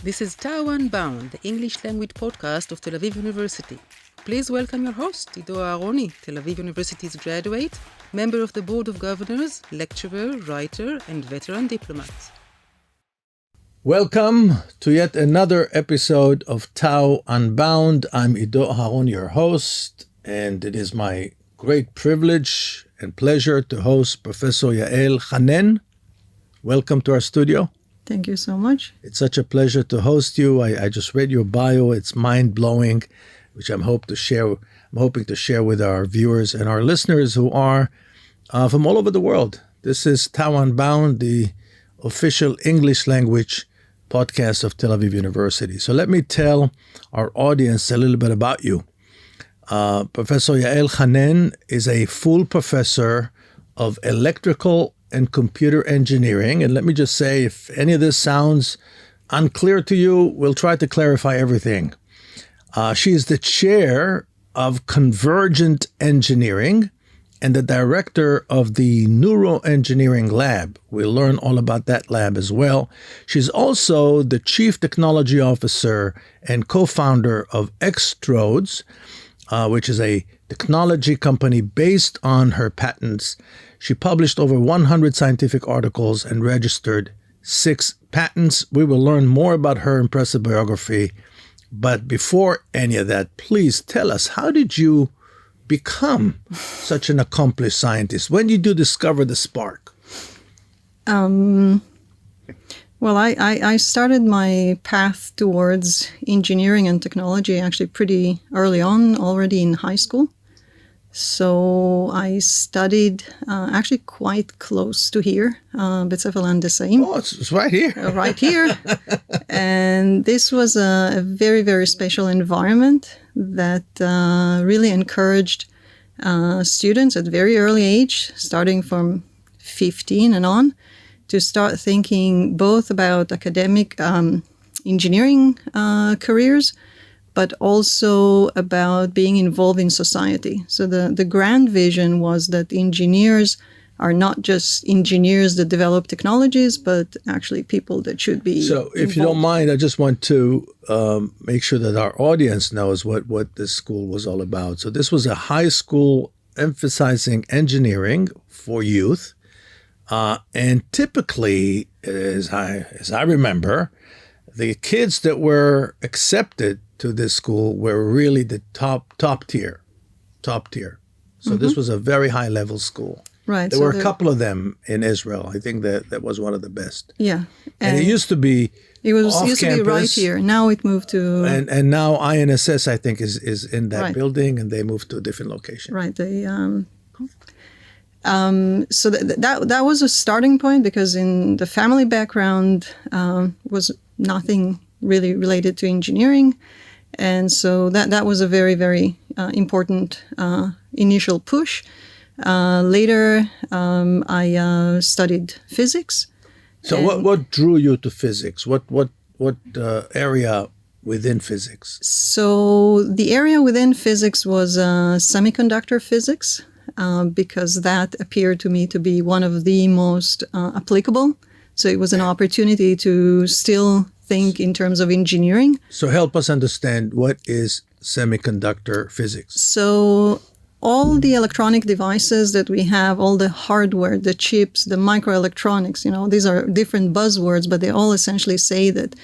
This is Tao Unbound, the English language podcast of Tel Aviv University. Please welcome your host, Ido Aharoni, Tel Aviv University's graduate, member of the Board of Governors, lecturer, writer, and veteran diplomat. Welcome to yet another episode of Tao Unbound. I'm Ido Aharoni, your host, and it is my great privilege and pleasure to host Professor Yael Hanein. Welcome to our studio. Thank you so much. It's such a pleasure to host you. I just read your bio. It's mind-blowing, which I'm hoping to share with our viewers and our listeners who are from all over the world. This is Tao Unbound, the official English language podcast of Tel Aviv University. So let me tell our audience a little bit about you. Professor Yael Hanein is a full professor of electrical and computer engineering. And let me just say, if any of this sounds unclear to you, we'll try to clarify everything. She is the chair of Convergent Engineering and the director of the Neuro-Engineering Lab. We'll learn all about that lab as well. She's also the chief technology officer and co-founder of X-trodes, which is a technology company based on her patents. She published over 100 scientific articles and registered 6 patents. We will learn more about her impressive biography. But before any of that, please tell us, how did you become such an accomplished scientist? When did you discover the spark? Well, I started my path towards engineering and technology actually pretty early on, already in high school. So I studied actually quite close to here, Beit Sefer L'Handesaim. Oh, it's right here. Right here. And this was a very, very special environment that really encouraged students at very early age, starting from 15 and on, to start thinking both about academic engineering careers, but also about being involved in society. So the grand vision was that engineers are not just engineers that develop technologies, but actually people that should be So if you don't mind, I just want to make sure that our audience knows what this school was all about. So this was a high school emphasizing engineering for youth. And typically, as I remember, the kids that were accepted to this school were really the top tier. So this was a very high level school. Right. There were a couple of them in Israel. I think that was one of the best. Yeah. And it used to be used to be right here. Now it moved to... And now INSS, I think, is in that building, and they moved to a different location. Right. They... So that was a starting point, because in the family background was nothing really related to engineering. And so that was a very, very important initial push. Later, I studied physics. So what drew you to physics? What area within physics? So the area within physics was semiconductor physics. Because that appeared to me to be one of the most applicable. So it was an opportunity to still think in terms of engineering. So help us understand, what is semiconductor physics? So all the electronic devices that we have, all the hardware, the chips, the microelectronics, these are different buzzwords, but they all essentially say that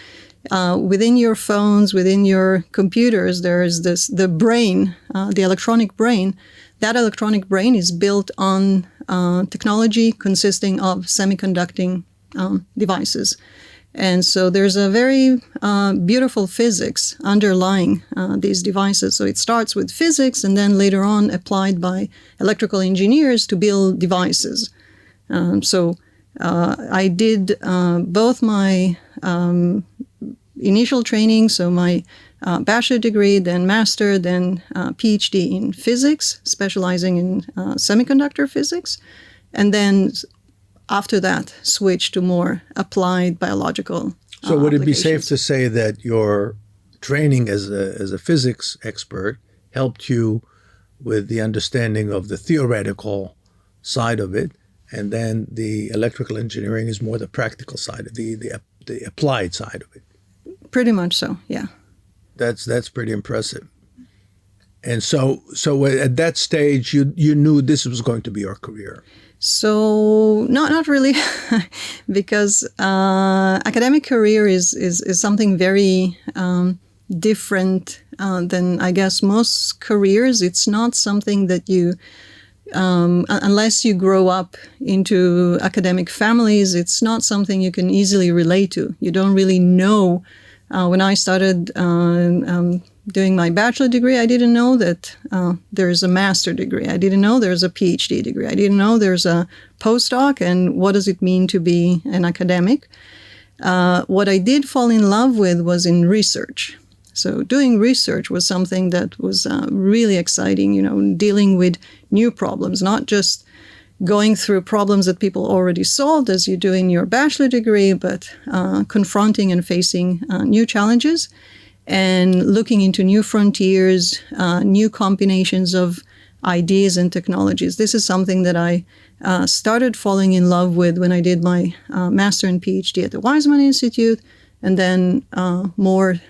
within your phones, within your computers, there's the brain, the electronic brain. That electronic brain is built on technology consisting of semiconducting devices. And so there's a very beautiful physics underlying these devices. So it starts with physics and then later on applied by electrical engineers to build devices. So I did both my initial training, so my bachelor degree, then master, then PhD in physics, specializing in semiconductor physics, and then after that switch to more applied biological So would it be safe to say that your training as a physics expert helped you with the understanding of the theoretical side of it, and then the electrical engineering is more the practical side of the applied side of it? Pretty much so, yeah. That's pretty impressive. And so at that stage, you knew this was going to be your career. So not really, because academic career is something very different than, I guess, most careers. It's not something that you, unless you grow up into academic families, it's not something you can easily relate to. You don't really know. When I started doing my bachelor degree, I didn't know that there's a master degree. I didn't know there's a PhD degree. I didn't know there's a postdoc, and what does it mean to be an academic. What I did fall in love with was in research. So doing research was something that was really exciting, dealing with new problems, not just going through problems that people already solved as you do in your bachelor degree, but confronting and facing new challenges and looking into new frontiers, new combinations of ideas and technologies. This is something that I started falling in love with when I did my master and PhD at the Weizmann Institute, and then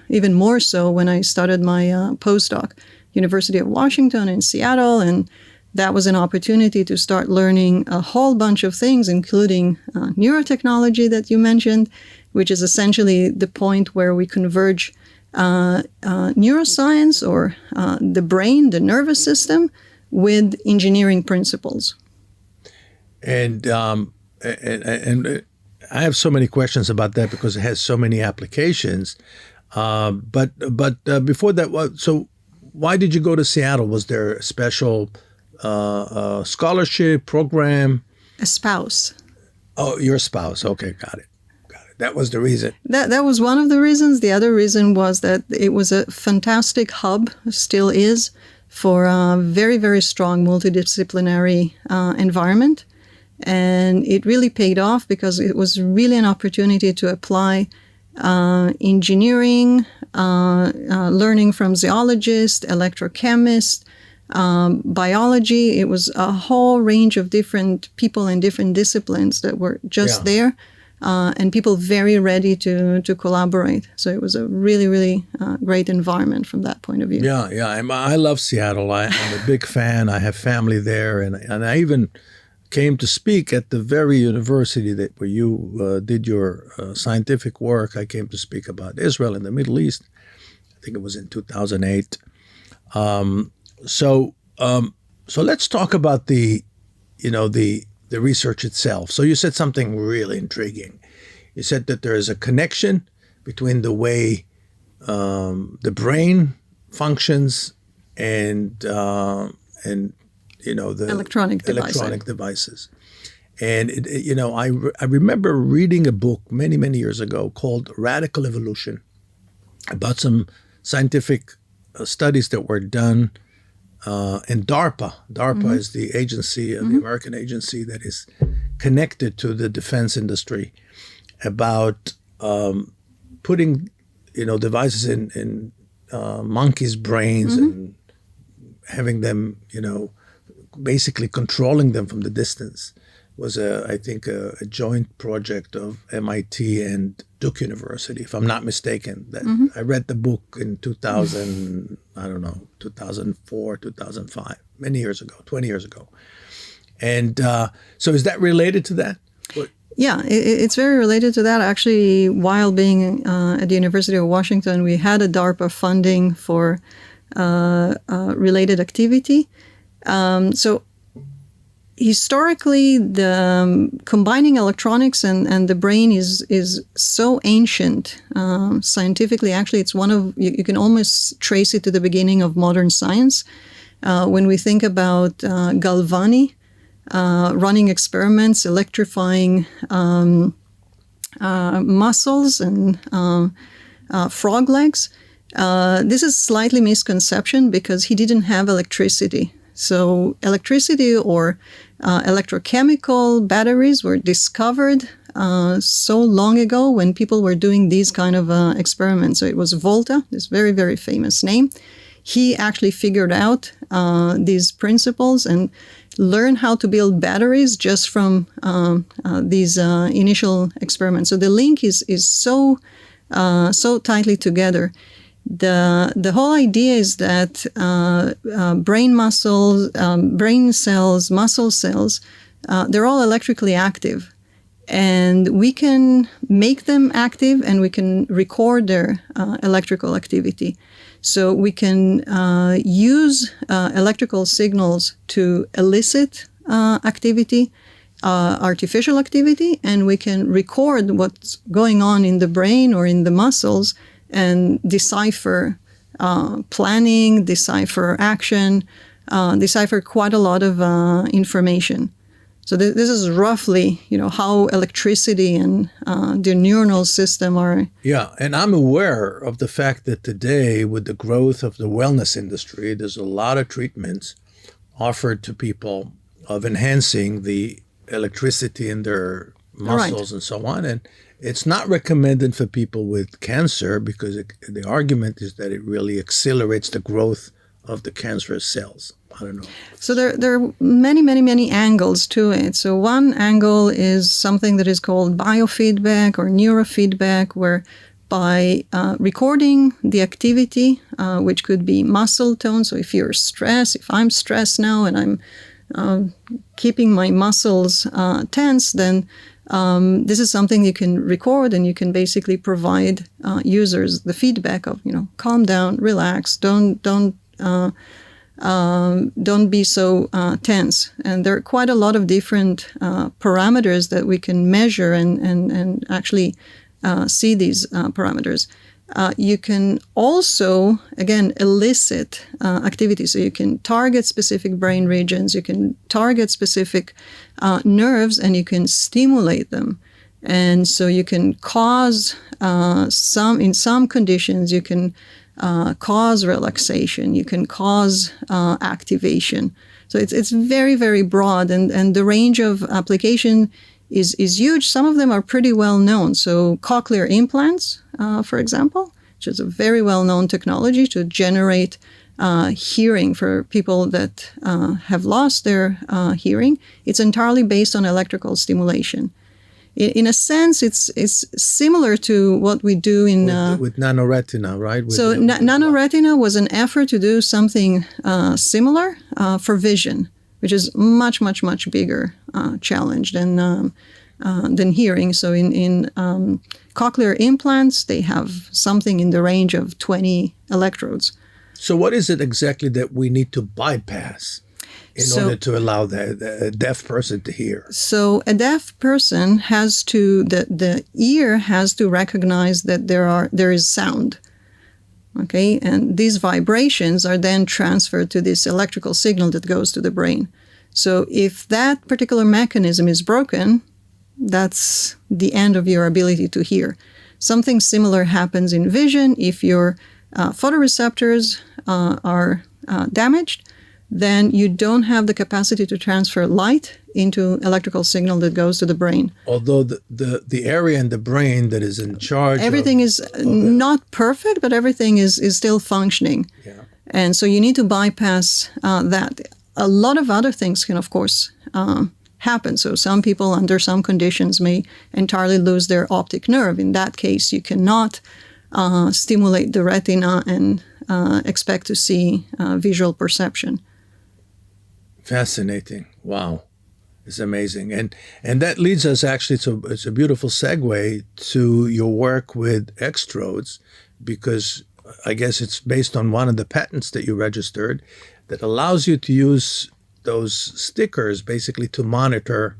even more so when I started my postdoc, University of Washington in Seattle, and that was an opportunity to start learning a whole bunch of things, including neurotechnology that you mentioned, which is essentially the point where we converge neuroscience, or the brain, the nervous system, with engineering principles. And I have so many questions about that because it has so many applications. But before that, so why did you go to Seattle? Was there a special scholarship program? A spouse. Oh, your spouse. Okay, got it. That was the reason. That was one of the reasons. The other reason was that it was a fantastic hub, still is, for a very, very strong multidisciplinary environment. And it really paid off because it was really an opportunity to apply engineering, learning from zoologists, electrochemists, biology. It was a whole range of different people in different disciplines that were just there. And people very ready to collaborate. So it was a really, really great environment from that point of view. Yeah. I love Seattle. I'm a big fan. I have family there. And I even came to speak at the very university where you did your scientific work. I came to speak about Israel and the Middle East. I think it was in 2008. So let's talk about the research itself. So you said something really intriguing. You said that there is a connection between the way the brain functions and the electronic devices. And I remember reading a book many years ago called Radical Evolution about some scientific studies that were done. And DARPA is the agency, the American agency that is connected to the defense industry, about putting, devices in monkeys' brains and having them, basically controlling them from the distance. Was I think a joint project of MIT and Duke University, if I'm not mistaken. I read the book in 2004, 2005, many years ago, 20 years ago. And so is that related to that? Yeah, it's very related to that. Actually, while being at the University of Washington, we had a DARPA funding for related activity. So historically, the combining electronics and the brain is so ancient. Scientifically, actually, it's one of, you can almost trace it to the beginning of modern science. When we think about Galvani running experiments, electrifying muscles and frog legs, this is slightly misconception because he didn't have electricity. So electricity or electrochemical batteries were discovered so long ago when people were doing these kind of experiments. So it was Volta, this very, very famous name. He actually figured out these principles and learned how to build batteries just from these initial experiments. So the link is so so tightly together. The whole idea is that brain muscles, brain cells, muscle cells, they're all electrically active. And we can make them active and we can record their electrical activity. So we can use electrical signals to elicit activity, artificial activity, and we can record what's going on in the brain or in the muscles and decipher planning, decipher action, decipher quite a lot of information. So this is roughly, how electricity and the neuronal system are. Yeah, and I'm aware of the fact that today, with the growth of the wellness industry, there's a lot of treatments offered to people of enhancing the electricity in their muscles and so on. And it's not recommended for people with cancer because the argument is that it really accelerates the growth of the cancerous cells. I don't know. So there are many, many, many angles to it. So one angle is something that is called biofeedback or neurofeedback, where by recording the activity, which could be muscle tone. So if you're stressed, if I'm stressed now and I'm keeping my muscles tense, then this is something you can record and you can basically provide users the feedback of, calm down, relax, don't be so tense. And there are quite a lot of different parameters that we can measure and actually see these parameters. You can also, again, elicit activity. So you can target specific brain regions, you can target specific nerves, and you can stimulate them. And so you can cause in some conditions, you can cause relaxation, you can cause activation. So it's very, very broad, and the range of application is huge. Some of them are pretty well known. So cochlear implants, for example, which is a very well known technology to generate hearing for people that have lost their hearing. It's entirely based on electrical stimulation. In a sense, it's similar to what we do in with nanoretina, right? Nanoretina was an effort to do something similar for vision, which is much, much, much bigger challenge than hearing. So in cochlear implants, they have something in the range of 20 electrodes. So what is it exactly that we need to bypass in order to allow the deaf person to hear? So a deaf person has to, the ear has to recognize that there is sound. Okay, and these vibrations are then transferred to this electrical signal that goes to the brain. So if that particular mechanism is broken, that's the end of your ability to hear. Something similar happens in vision. If your photoreceptors are damaged, then you don't have the capacity to transfer light into electrical signal that goes to the brain. Although the area in the brain that is in charge everything is not perfect, but everything is still functioning. Yeah. And so you need to bypass that. A lot of other things can, of course, happen. So some people under some conditions may entirely lose their optic nerve. In that case, you cannot stimulate the retina and expect to see visual perception. Fascinating. Wow. It's amazing. And that leads us actually to, it's a beautiful segue to your work with X-trodes, because I guess it's based on one of the patents that you registered that allows you to use those stickers basically to monitor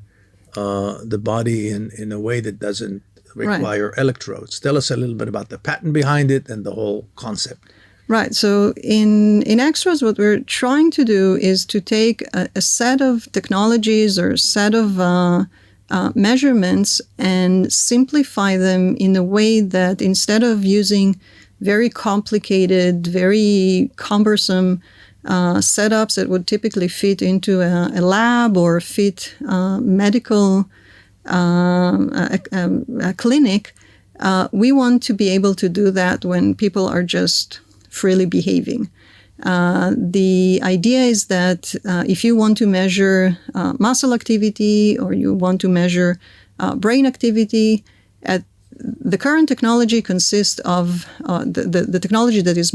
the body in a way that doesn't require electrodes. Tell us a little bit about the patent behind it and the whole concept. Right. So in X-trodes, what we're trying to do is to take a set of technologies or a set of measurements and simplify them in a way that instead of using very complicated, very cumbersome setups that would typically fit into a lab or fit medical a clinic, we want to be able to do that when people are just freely behaving. The idea is that if you want to measure muscle activity or you want to measure brain activity, at The current technology consists of the technology that is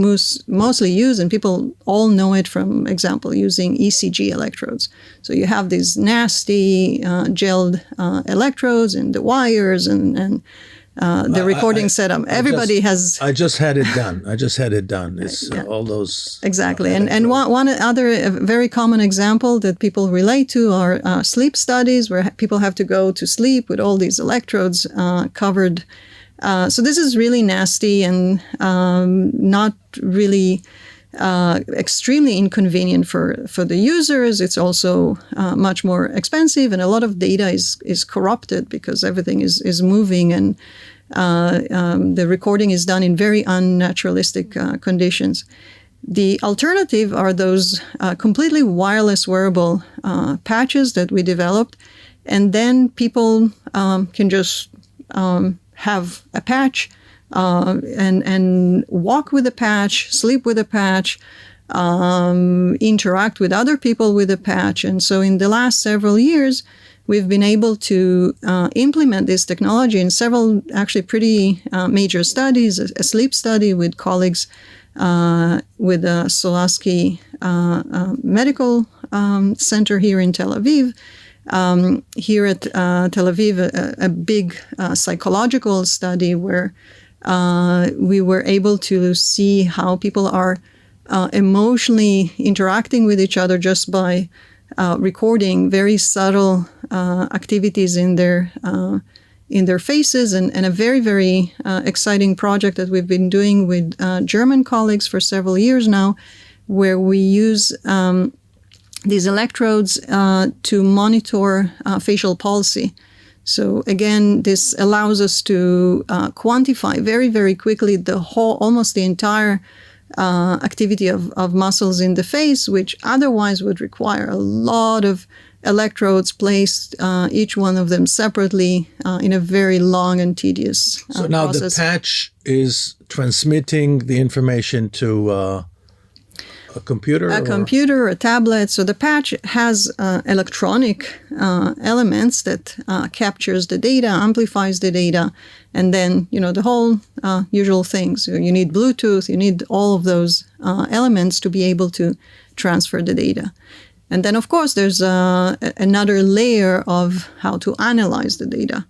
mostly used, and people all know it from example using ECG electrodes. So you have these nasty gelled electrodes and the wires and the recording setup. Everybody has. I just had it done. It's all those. Exactly. And one other very common example that people relate to are sleep studies where people have to go to sleep with all these electrodes covered. So this is really nasty and not really extremely inconvenient for the users. It's also much more expensive, and a lot of data is corrupted because everything is moving, and the recording is done in very unnaturalistic conditions. The alternative are those completely wireless wearable patches that we developed, and then people can just have a patch and walk with a patch, sleep with a patch, interact with other people with a patch. And so in the last several years, we've been able to implement this technology in several actually pretty major studies, a sleep study with colleagues with Solasky Medical Center here in Tel Aviv. Here at Tel Aviv, a big psychological study where we were able to see how people are emotionally interacting with each other just by recording very subtle activities in their faces, and a very, very exciting project that we've been doing with German colleagues for several years now, where we use these electrodes to monitor facial palsy. So again, this allows us to quantify very, very quickly almost the entire activity of muscles in the face, which otherwise would require a lot of electrodes placed, each one of them separately, in a very long and tedious So now process. the patch is transmitting the information to a computer? Computer, a tablet. So the patch has electronic elements that captures the data, amplifies the data, and then, the whole usual things. You need Bluetooth, you need all of those elements to be able to transfer the data. And then, of course, there's another layer of how to analyze the data.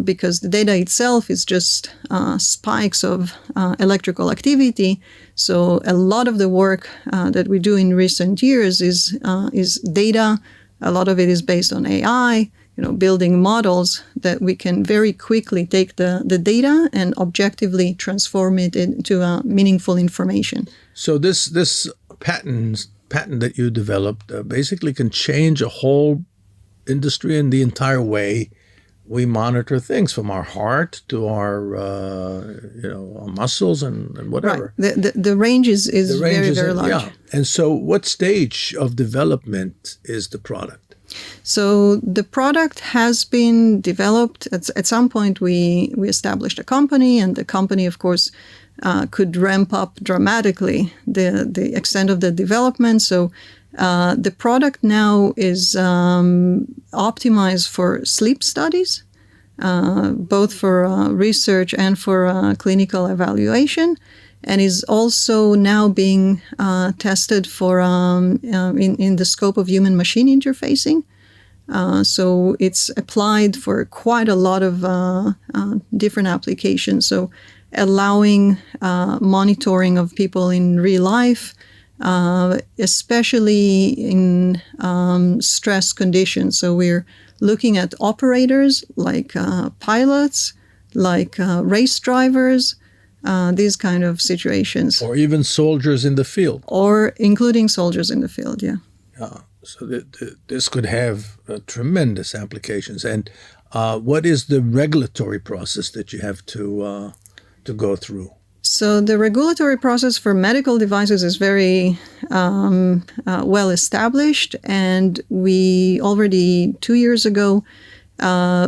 Because the data itself is just spikes of electrical activity. So a lot of the work that we do in recent years is data. A lot of it is based on AI, building models that we can very quickly take the data and objectively transform it into meaningful information. So this patent that you developed basically can change a whole industry and the entire way we monitor things, from our heart to our, our muscles and whatever. Right. The range is very, very large. Yeah. And so what stage of development is the product? So the product has been developed. At some point, we established a company, and the company, of course, could ramp up dramatically the extent of the development. So the product now is optimized for sleep studies, both for research and for clinical evaluation, and is also now being tested for in the scope of human-machine interfacing. So it's applied for quite a lot of different applications. So allowing monitoring of people in real life, especially in stress conditions. So we're looking at operators like pilots, like race drivers, these kind of situations. Or even soldiers in the field. Or including soldiers in the field, yeah. Yeah. So this could have tremendous applications. And what is the regulatory process that you have to go through? So the regulatory process for medical devices is very well established, and we already 2 years ago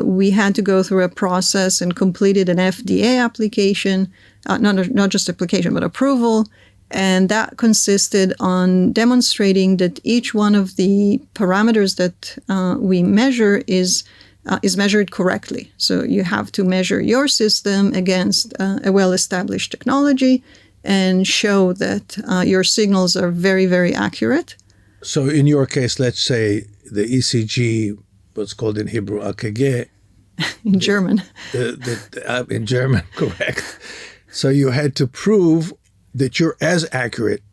we had to go through a process and completed an FDA application, not just application but approval, and that consisted on demonstrating that each one of the parameters that we measure is is measured correctly. So you have to measure your system against a well-established technology and show that your signals are very, very accurate. So in your case, let's say the ECG, what's called in Hebrew AKG. In German. In German, correct. So you had to prove that you're as accurate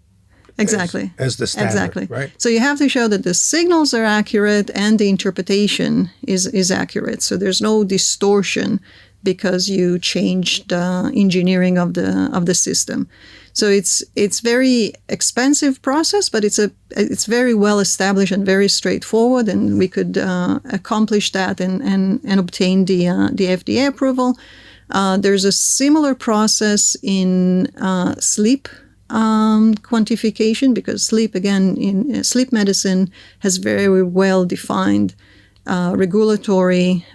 exactly as the standard, exactly. Right? So you have to show that the signals are accurate and the interpretation is accurate. So there's no distortion because you changed engineering of the system. So it's very expensive process, but it's very well established and very straightforward, and we could accomplish that and obtain the FDA approval. There's a similar process in sleep quantification, because sleep, again, in sleep medicine has very well defined regulatory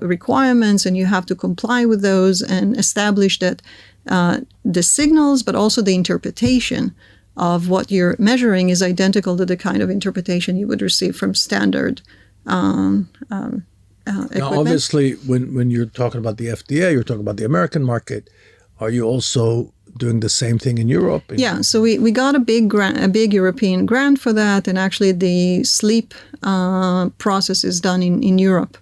requirements, and you have to comply with those and establish that the signals, but also the interpretation of what you're measuring is identical to the kind of interpretation you would receive from standard equipment. Now, obviously, when you're talking about the FDA, you're talking about the American market. Are you also doing the same thing in Europe? Yeah, so we got a big European grant for that, and actually the sleep process is done in Europe.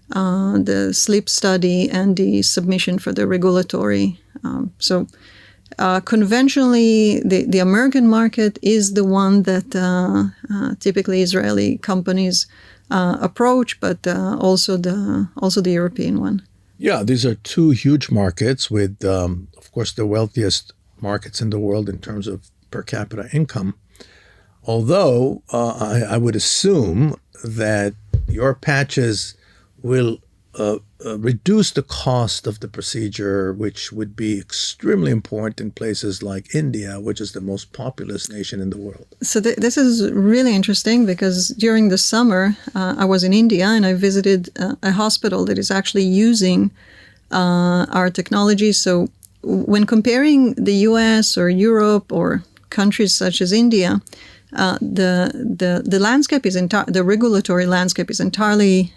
The sleep study and the submission for the regulatory. So conventionally, the American market is the one that typically Israeli companies approach, but also the European one. Yeah, these are two huge markets with, of course, the wealthiest markets in the world in terms of per capita income. Although I would assume that your patches will reduce the cost of the procedure, which would be extremely important in places like India, which is the most populous nation in the world. So this is really interesting, because during the summer, I was in India and I visited a hospital that is actually using our technology. So when comparing the US or Europe or countries such as India, the landscape is the regulatory landscape is entirely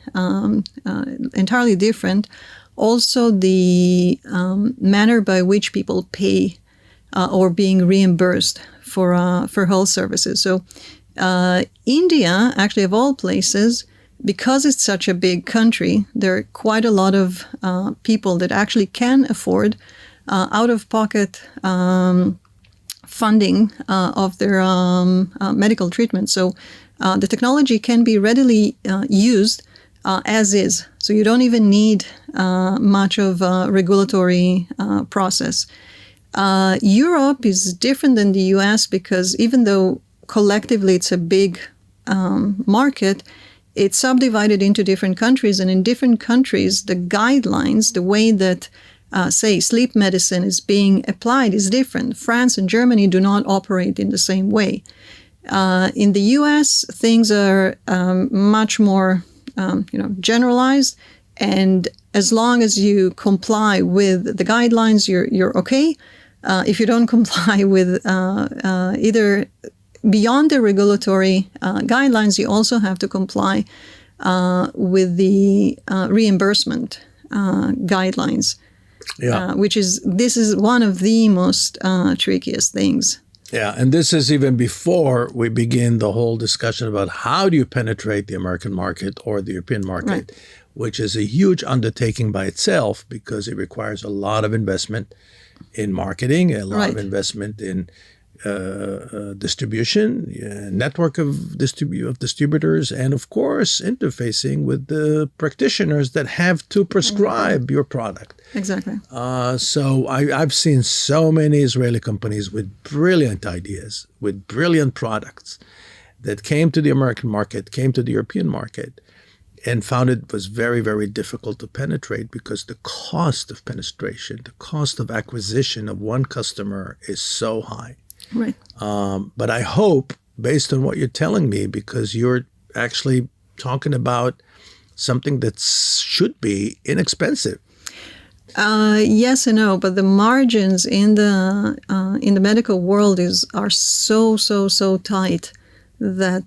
different. Also, the manner by which people pay or being reimbursed for health services. So, India, actually, of all places, because it's such a big country, there are quite a lot of people that actually can afford out-of-pocket funding of their medical treatment. So the technology can be readily used as is. So you don't even need much of a regulatory process. Europe is different than the US, because even though collectively it's a big market, it's subdivided into different countries. And in different countries, the guidelines, the way that say sleep medicine is being applied is different. France and Germany do not operate in the same way. In the US, things are much more generalized, and as long as you comply with the guidelines, you're okay. If you don't comply with either beyond the regulatory guidelines, you also have to comply with the reimbursement guidelines. Yeah. This is one of the most trickiest things. Yeah, and this is even before we begin the whole discussion about how do you penetrate the American market or the European market, Right. which is a huge undertaking by itself, because it requires a lot of investment in marketing, a lot of Right. investment in distribution, network of distributors, and of course interfacing with the practitioners that have to prescribe your product. Exactly. So I've seen so many Israeli companies with brilliant ideas, with brilliant products that came to the American market, came to the European market, and found it was very, very difficult to penetrate, because the cost of penetration, the cost of acquisition of one customer is so high. Right. But I hope, based on what you're telling me, because you're actually talking about something that should be inexpensive. Yes and no, but the margins in the medical world are so tight that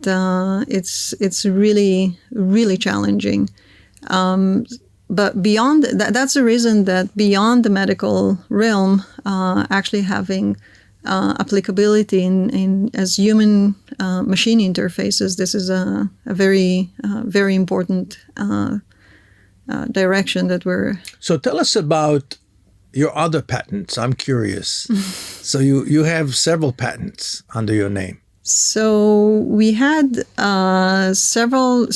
it's really, really challenging. But beyond that, that's the reason that beyond the medical realm, actually having applicability in as human machine interfaces, this is a very very important direction that we're. So tell us about your other patents. I'm curious. So you have several patents under your name. So we had several.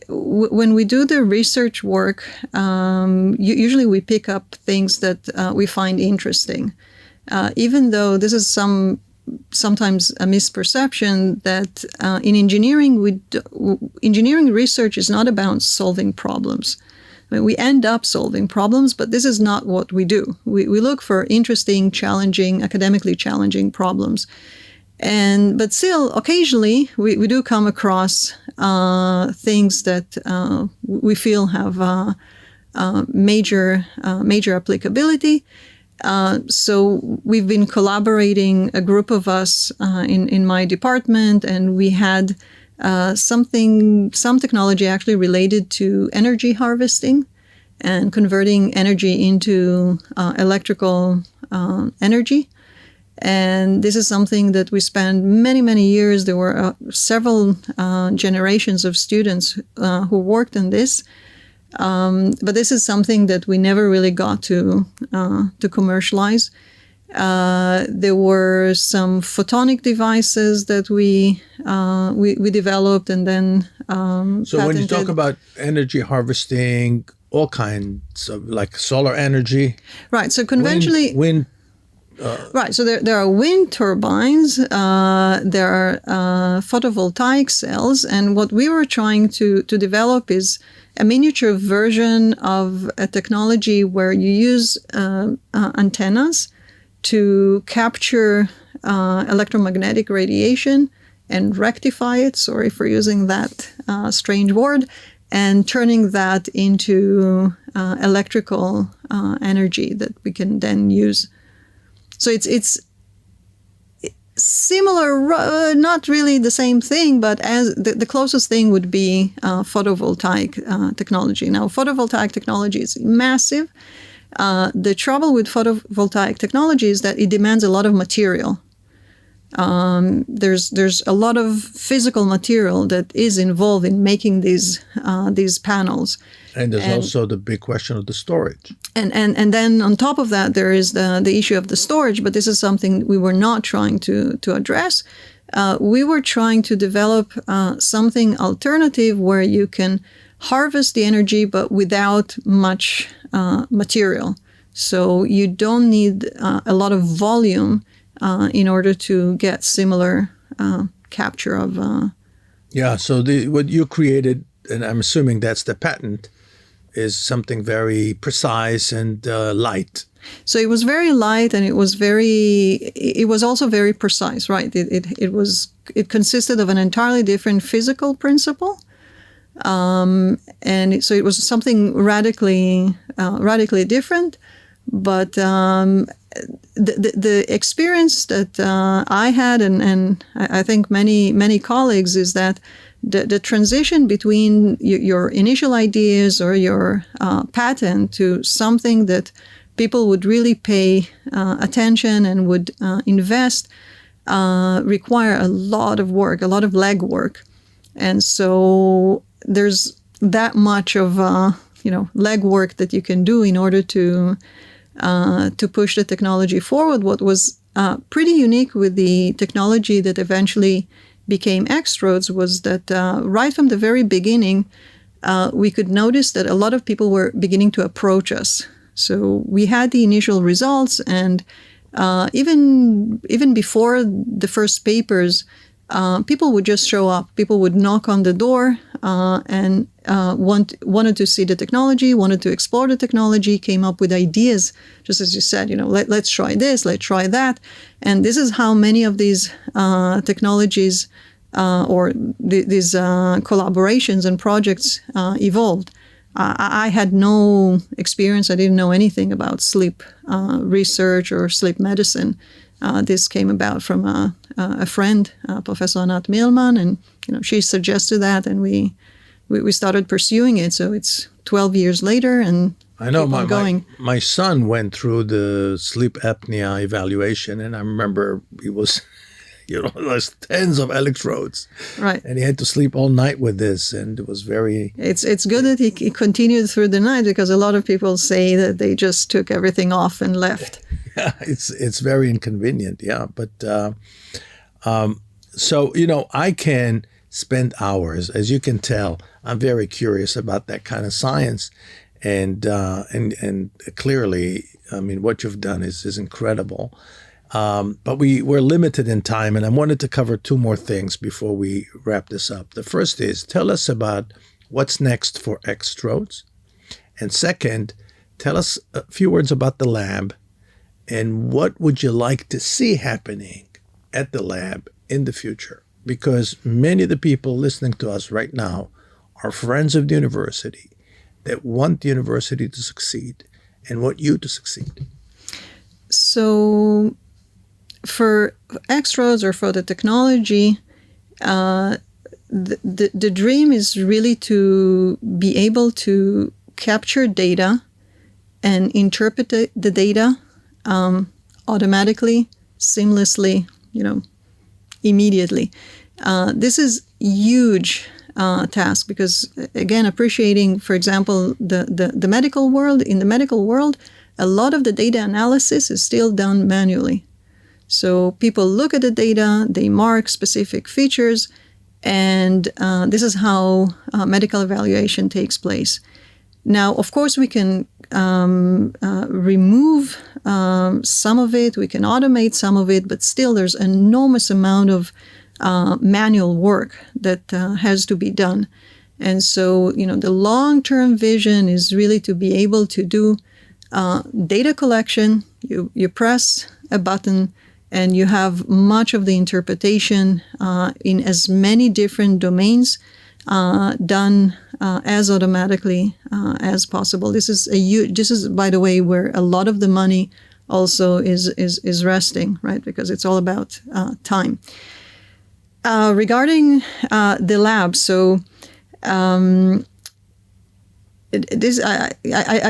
When we do the research work, usually we pick up things that we find interesting, even though this is sometimes a misperception that in engineering, engineering research is not about solving problems. I mean, we end up solving problems, but this is not what we do. We look for interesting, challenging, academically challenging problems. But still, occasionally, we do come across things that we feel have major applicability. So we've been collaborating, a group of us in my department, and we had some technology actually related to energy harvesting and converting energy into electrical energy. And this is something that we spent many, many years. There were several generations of students who worked on this. But this is something that we never really got to commercialize. There were some photonic devices that we developed and then So patented. when you talk about energy harvesting, all kinds of like solar energy, Right. So conventionally, wind. Right. So there are wind turbines, there are photovoltaic cells, and what we were trying to develop is a miniature version of a technology where you use antennas to capture electromagnetic radiation and rectify it. Sorry for using that strange word. And turning that into electrical energy that we can then use. So it's similar, not really the same thing, but as the closest thing would be photovoltaic technology. Now, photovoltaic technology is massive. The trouble with photovoltaic technology is that it demands a lot of material. There's a lot of physical material that is involved in making these panels. And there's also the big question of the storage. And then on top of that, there is the issue of the storage, but this is something we were not trying to address. We were trying to develop something alternative where you can harvest the energy, but without much material. So you don't need a lot of volume in order to get similar capture of. Yeah, so what you created, and I'm assuming that's the patent, is something very precise and light. So it was very light, and it was also very precise, right? It consisted of an entirely different physical principle, and so it was something radically different. But the experience that I had, and I think many colleagues, is that the transition between your initial ideas or your patent to something that people would really pay attention and would invest require a lot of work, a lot of legwork. And so there's that much of legwork that you can do in order to push the technology forward. What was pretty unique with the technology that eventually became X-trodes was that right from the very beginning, we could notice that a lot of people were beginning to approach us. So we had the initial results, and even before the first papers, people would just show up. People would knock on the door and wanted to see the technology, wanted to explore the technology, came up with ideas, just as you said, let's try this, let's try that. And this is how many of these technologies or these collaborations and projects evolved. I had no experience. I didn't know anything about sleep research or sleep medicine. This came about from a friend, Professor Anat Milman, and she suggested that, and we we started pursuing it. So it's 12 years later, and I know keep on going. my son went through the sleep apnea evaluation, and I remember he was, there's tens of electrodes, Right. and he had to sleep all night with this, and it was very. It's good that he continued through the night, because a lot of people say that they just took everything off and left. Yeah, it's very inconvenient. Yeah, but so I can spend hours, as you can tell. I'm very curious about that kind of science, and clearly, I mean, what you've done is incredible. But we're limited in time, and I wanted to cover two more things before we wrap this up. The first is, tell us about what's next for X-trodes, and second, tell us a few words about the lab, and what would you like to see happening at the lab in the future? Because many of the people listening to us right now are friends of the university that want the university to succeed and want you to succeed. So for X-trodes, or for the technology, the dream is really to be able to capture data and interpret the data automatically, seamlessly, immediately. This is huge task, because, again, appreciating, for example, the medical world. In the medical world, a lot of the data analysis is still done manually. So people look at the data, they mark specific features, and this is how medical evaluation takes place. Now, of course, we can remove some of it, we can automate some of it, but still there's an enormous amount of manual work that has to be done. And so, the long-term vision is really to be able to do data collection. You press a button, and you have much of the interpretation in as many different domains done as automatically as possible. This is, by the way, where a lot of the money also is resting, right? Because it's all about time. Regarding the lab, so I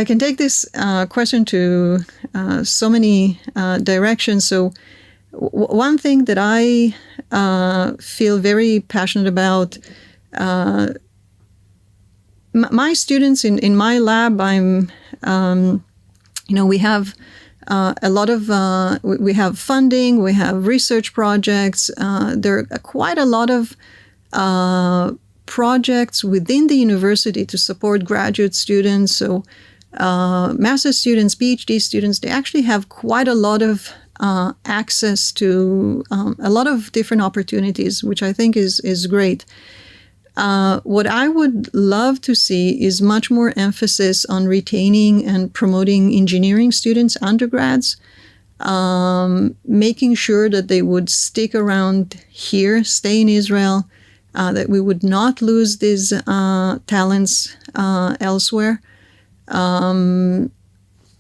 can take this question to so many directions. So one thing that I feel very passionate about, my students in my lab, we have a lot of, we have funding, we have research projects. There are quite a lot of projects within the university to support graduate students. So master's students, PhD students, they actually have quite a lot of access to a lot of different opportunities, which I think is great. What I would love to see is much more emphasis on retaining and promoting engineering students, undergrads, making sure that they would stick around here, stay in Israel, that we would not lose these talents elsewhere.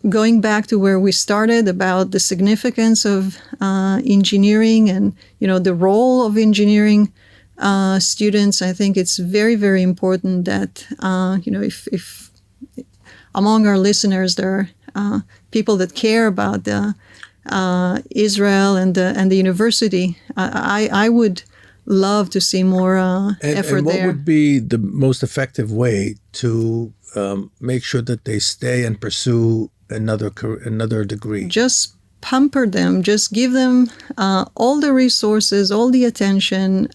Going back to where we started about the significance of engineering and the role of engineering students, I think it's very, very important that if among our listeners there are people that care about Israel and the university, I would love to see more effort and what there. would be the most effective way to make sure that they stay and pursue another degree? Just pamper them, just give them all the resources, all the attention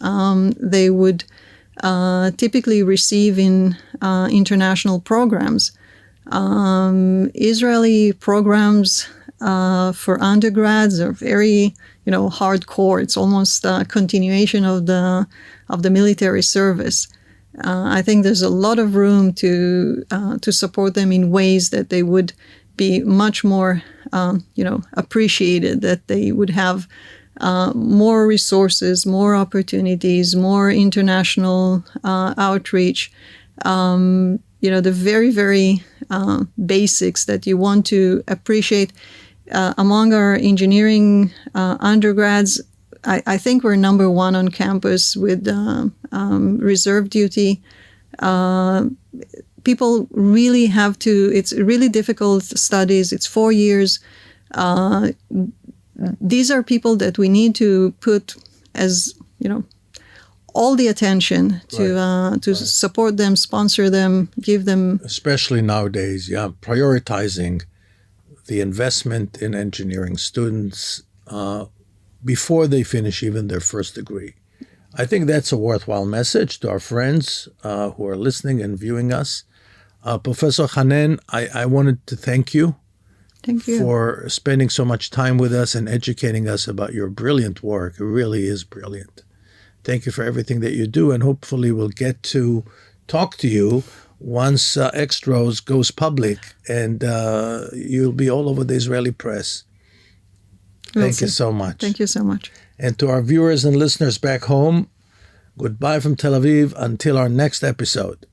they would typically receive in international programs. Israeli programs for undergrads are very, hardcore. It's almost a continuation of the military service. I think there's a lot of room to support them in ways that they would be much more, appreciated, that they would have more resources, more opportunities, more international outreach. The very, very basics that you want to appreciate. Among our engineering undergrads, I think we're number one on campus with reserve duty. People really have to, it's really difficult studies. It's 4 years. These are people that we need to put as, all the attention to support them, sponsor them, give them. Especially nowadays, prioritizing the investment in engineering students before they finish even their first degree. I think that's a worthwhile message to our friends who are listening and viewing us. Professor Hanein, I wanted to thank you. Thank you for spending so much time with us and educating us about your brilliant work. It really is brilliant. Thank you for everything that you do, and hopefully we'll get to talk to you once X-trodes goes public, and you'll be all over the Israeli press. Thank you so much. Thank you so much. And to our viewers and listeners back home, goodbye from Tel Aviv until our next episode.